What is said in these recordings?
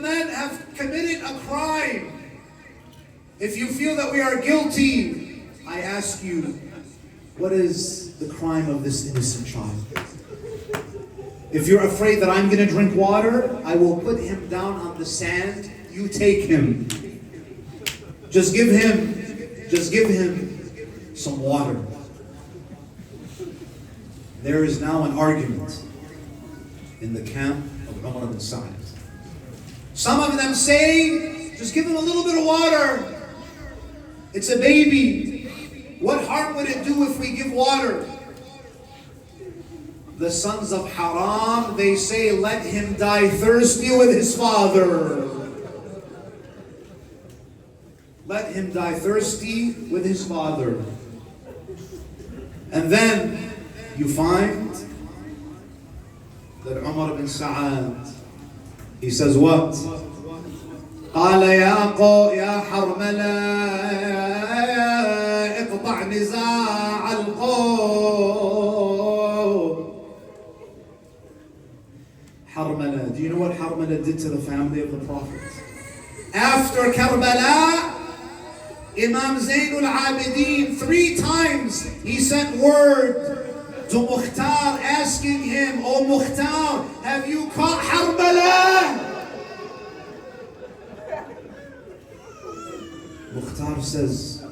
men have committed a crime, if you feel that we are guilty, I ask you, what is the crime of this innocent child? If you're afraid that I'm going to drink water, I will put him down on the sand. You take him. Just give him some water. There is now an argument in the camp of Umar ibn Sa'd. Some of them say, just give him a little bit of water. It's a baby. What harm would it do if we give water? The sons of Haram, they say, let him die thirsty with his father. Let him die thirsty with his father. And then you find that Umar ibn Sa'd, he says what? قال يا حرملة اقطع نزاع القوم. Harmala. Do you know what Harmala did to the family of the Prophet? After Karbala, Imam Zainul Abidin 3 times he sent word to Mukhtar asking him, "Oh Mukhtar, have you caught Harmala?" Mukhtar says,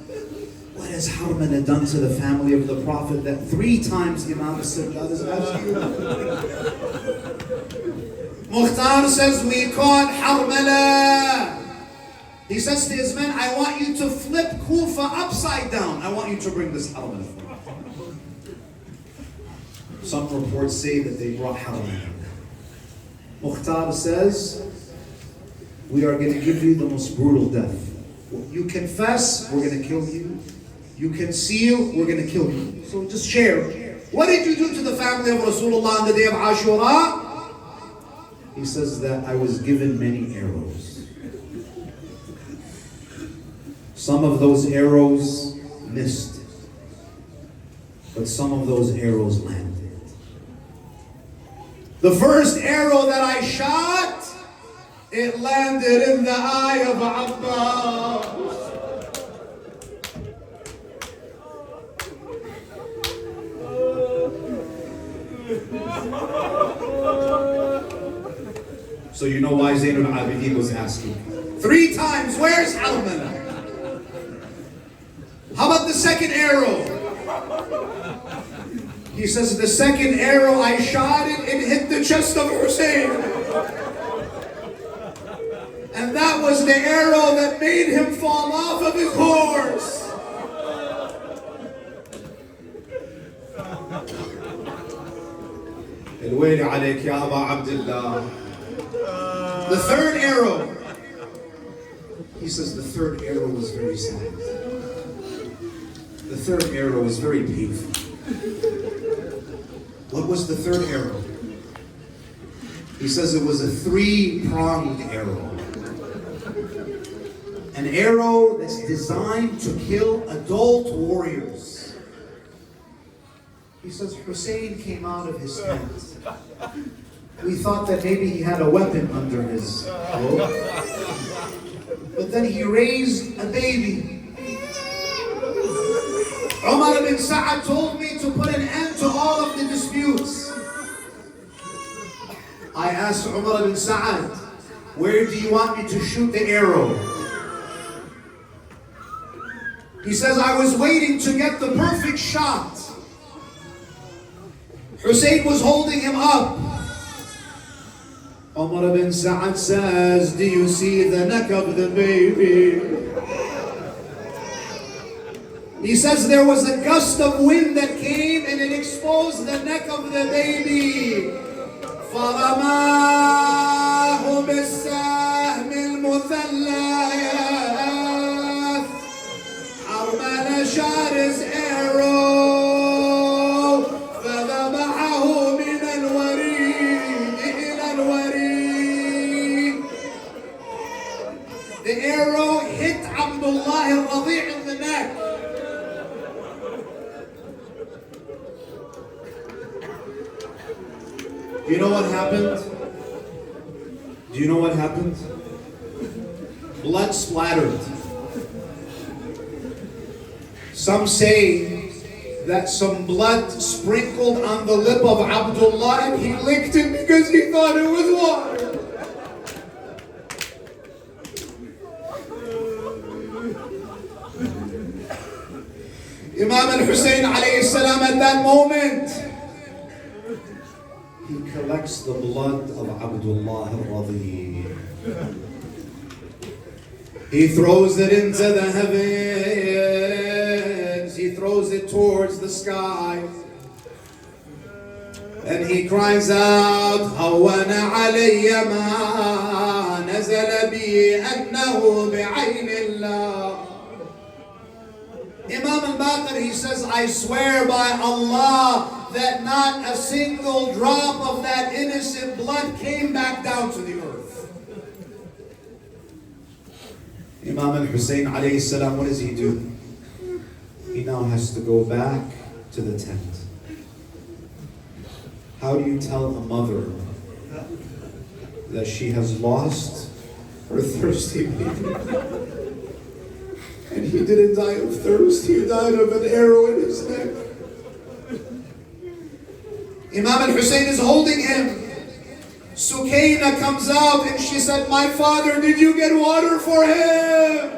what has Harmala done to the family of the Prophet that 3 times Imam Sajjad is asking you? Mukhtar says, we caught Harmala. He says to his men, I want you to flip Kufa upside down. I want you to bring this Harmala. Some reports say that they brought Harmala. Mukhtar says, we are going to give you the most brutal death. You confess, we're going to kill you. You conceal, we're going to kill you. So just share. What did you do to the family of Rasulullah on the day of Ashura? He says that I was given many arrows. Some of those arrows missed, but some of those arrows landed. The first arrow that I shot, it landed in the eye of Abbas. So you know why Zainul Abidin was asking 3 times, where's Harmala? How about the second arrow? He says, the second arrow I shot it hit the chest of Hussein. And that was the arrow that made him fall off of his horse. الويل عليك يا أبا عبد الله. The third arrow. He says the third arrow was very sad. The third arrow was very painful. What was the third arrow? He says it was a 3-pronged arrow. An arrow that's designed to kill adult warriors. He says Hussein came out of his tent. We thought that maybe he had a weapon under his cloak. But then he raised a baby. Umar ibn Sa'd told me to put an end to all of the disputes. I asked Umar ibn Sa'd, where do you want me to shoot the arrow? He says, I was waiting to get the perfect shot. Hussein was holding him up. Umar ibn Sa'd says, do you see the neck of the baby? He says there was a gust of wind that came and it exposed the neck of the baby. فَرَمَاهُ بِالسَّهْمِ الْمُثَلَّثِ. Harmala shot his arrow. فَذَبَحَهُ مِنَ الْوَرِيدِ إِلَى الْوَرِيدِ. The arrow hit Abdullah al-Radi' in the neck. Do you know what happened? Do you know what happened? blood splattered. Some say that some blood sprinkled on the lip of Abdullah and he licked it because he thought it was water. Imam al-Hussein alayhi salam at that moment, he collects the blood of Abdullah al-Radhi. He throws it into the heavens. He throws it towards the sky. And he cries out, هَوَّنَ عَلَيَّ مَا نَزَلَ بِي أَنَّهُ بِعَيْنِ اللَّهِ. Imam al-Baqir, he says, I swear by Allah that not a single drop of that innocent blood came back down to the earth. Imam al-Hussein alayhi salam, what does he do? He now has to go back to the tent. How do you tell a mother that she has lost her thirsty baby? And he didn't die of thirst, he died of an arrow in his neck. Imam al-Hussein is holding him. Sukaina comes out and she said, my father, did you get water for him?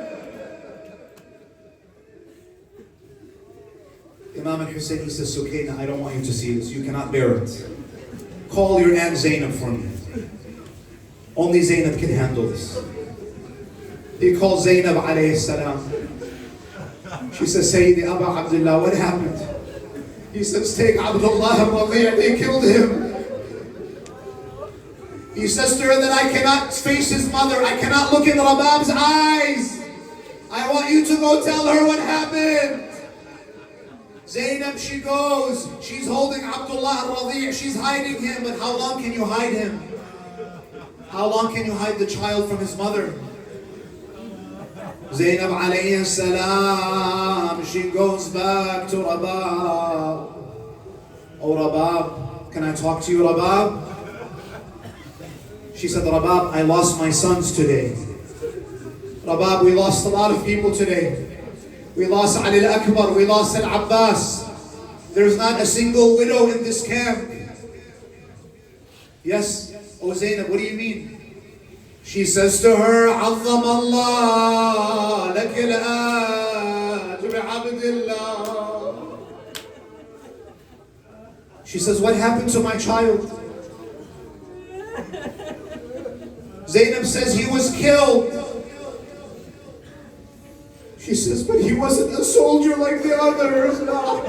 Imam al-Hussein, he says, Sukaina, I don't want you to see this. You cannot bear it. Call your Aunt Zainab for me. Only Zainab can handle this. He calls Zainab alayhi salam. She says, Sayyidi Aba Abdullah, what happened? He says, take Abdullah al-Radhi', they killed him. He says to her that I cannot face his mother. I cannot look in Rabab's eyes. I want you to go tell her what happened. Zainab, she goes. She's holding Abdullah al-Radhi'. She's hiding him. But how long can you hide him? How long can you hide the child from his mother? Zainab alayhi salam, she goes back to Rabab. Oh Rabab, can I talk to you, Rabab? She said, Rabab, I lost my sons today. Rabab, we lost a lot of people today. We lost Ali al-Akbar, we lost al-Abbas. There's not a single widow in this camp. Yes, oh Zainab, what do you mean? She says to her, عظم الله لك الآج بعبد الله. She says, what happened to my child? Zainab says, he was killed. She says, but he wasn't a soldier like the others. No.